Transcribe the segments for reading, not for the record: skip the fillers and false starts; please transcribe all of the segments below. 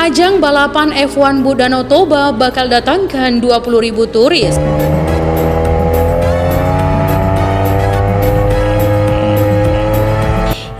Ajang balapan F1 Bud Danau Toba bakal datangkan 20.000 turis.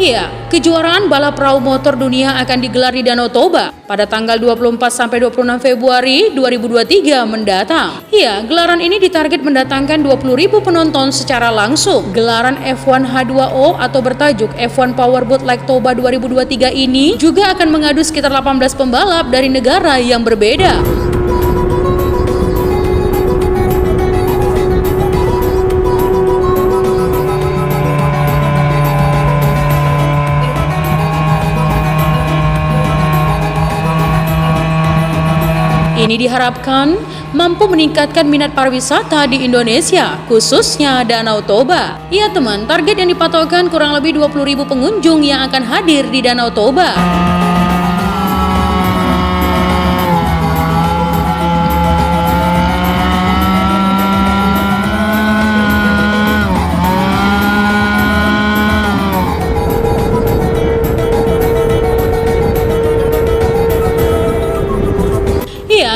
Ya, kejuaraan balap perahu motor dunia akan digelar di Danau Toba pada tanggal 24 sampai 26 Februari 2023 mendatang. Ya, gelaran ini ditarget mendatangkan 20.000 penonton secara langsung. Gelaran F1 H2O atau bertajuk F1 Powerboat Lake Toba 2023 ini juga akan mengadu sekitar 18 pembalap dari negara yang berbeda. Ini diharapkan mampu meningkatkan minat pariwisata di Indonesia, khususnya Danau Toba. Ya teman, target yang dipatokkan kurang lebih 20.000 pengunjung yang akan hadir di Danau Toba.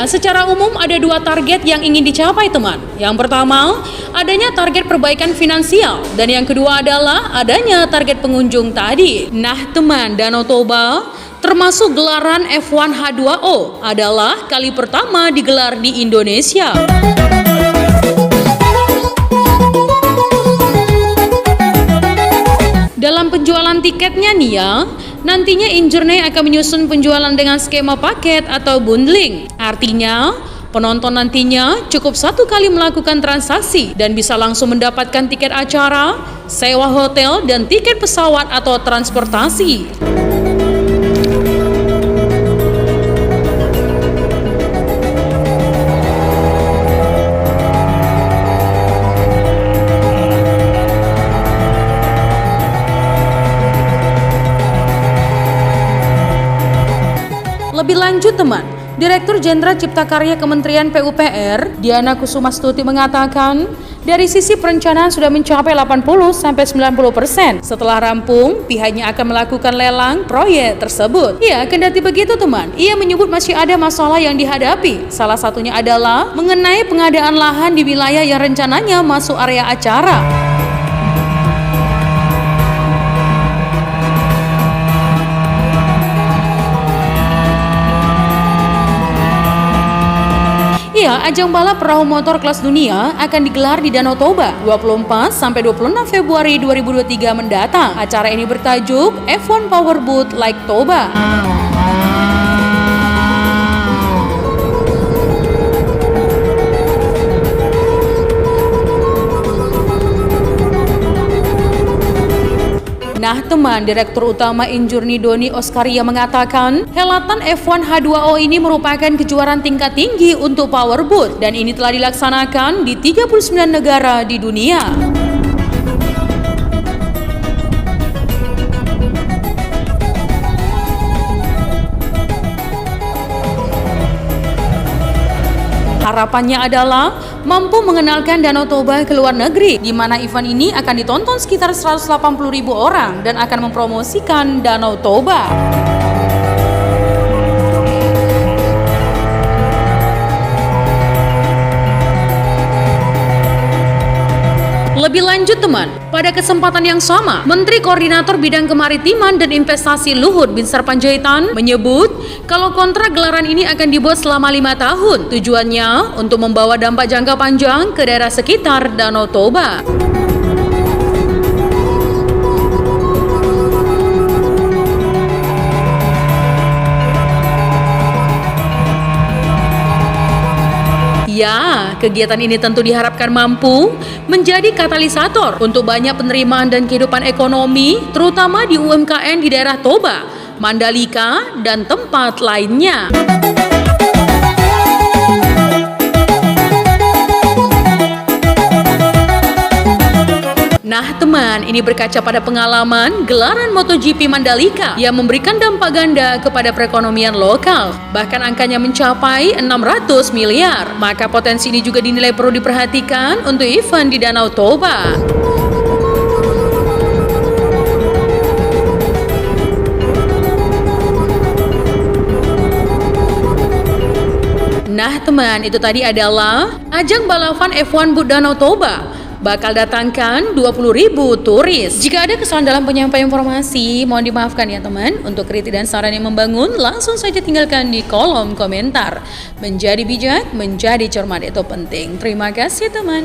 Secara umum ada dua target yang ingin dicapai teman. Yang pertama, adanya target perbaikan finansial, dan yang kedua adalah adanya target pengunjung tadi. Nah teman, Danau Toba termasuk gelaran F1 H2O adalah kali pertama digelar di Indonesia. Dalam penjualan tiketnya nih ya, nantinya Injourney akan menyusun penjualan dengan skema paket atau bundling. Artinya, penonton nantinya cukup satu kali melakukan transaksi dan bisa langsung mendapatkan tiket acara, sewa hotel, dan tiket pesawat atau transportasi. Lebih lanjut teman, Direktur Jenderal Cipta Karya Kementerian PUPR, Diana Kusumastuti mengatakan, dari sisi perencanaan sudah mencapai 80-90%. Setelah rampung, pihaknya akan melakukan lelang proyek tersebut. Ya, kendati begitu teman, ia menyebut masih ada masalah yang dihadapi. Salah satunya adalah mengenai pengadaan lahan di wilayah yang rencananya masuk area acara. Ya, ajang balap perahu motor kelas dunia akan digelar di Danau Toba 24 sampai 26 Februari 2023 mendatang. Acara ini bertajuk F1 Powerboat Lake Toba. Nah teman, Direktur Utama Injourney Doni Oskaria mengatakan, helatan F1 H2O ini merupakan kejuaraan tingkat tinggi untuk powerboat dan ini telah dilaksanakan di 39 negara di dunia. Harapannya adalah mampu mengenalkan Danau Toba ke luar negeri, di mana event ini akan ditonton sekitar 180.000 orang dan akan mempromosikan Danau Toba. Lebih lanjut teman, pada kesempatan yang sama, Menteri Koordinator Bidang Kemaritiman dan Investasi Luhut Binsar Panjaitan menyebut kalau kontrak gelaran ini akan dibuat selama 5 tahun. Tujuannya untuk membawa dampak jangka panjang ke daerah sekitar Danau Toba. Ya, kegiatan ini tentu diharapkan mampu menjadi katalisator untuk banyak penerimaan dan kehidupan ekonomi, terutama di UMKM di daerah Toba, Mandalika, dan tempat lainnya. Nah teman, ini berkaca pada pengalaman gelaran MotoGP Mandalika yang memberikan dampak ganda kepada perekonomian lokal. Bahkan angkanya mencapai 600 miliar. Maka potensi ini juga dinilai perlu diperhatikan untuk event di Danau Toba. Nah teman, itu tadi adalah ajang balapan F1 Bud Danau Toba bakal datangkan 20.000 turis. Jika ada kesalahan dalam penyampaian informasi, mohon dimaafkan ya teman. Untuk kritik dan saran yang membangun, langsung saja tinggalkan di kolom komentar. Menjadi bijak, menjadi cermat itu penting. Terima kasih teman.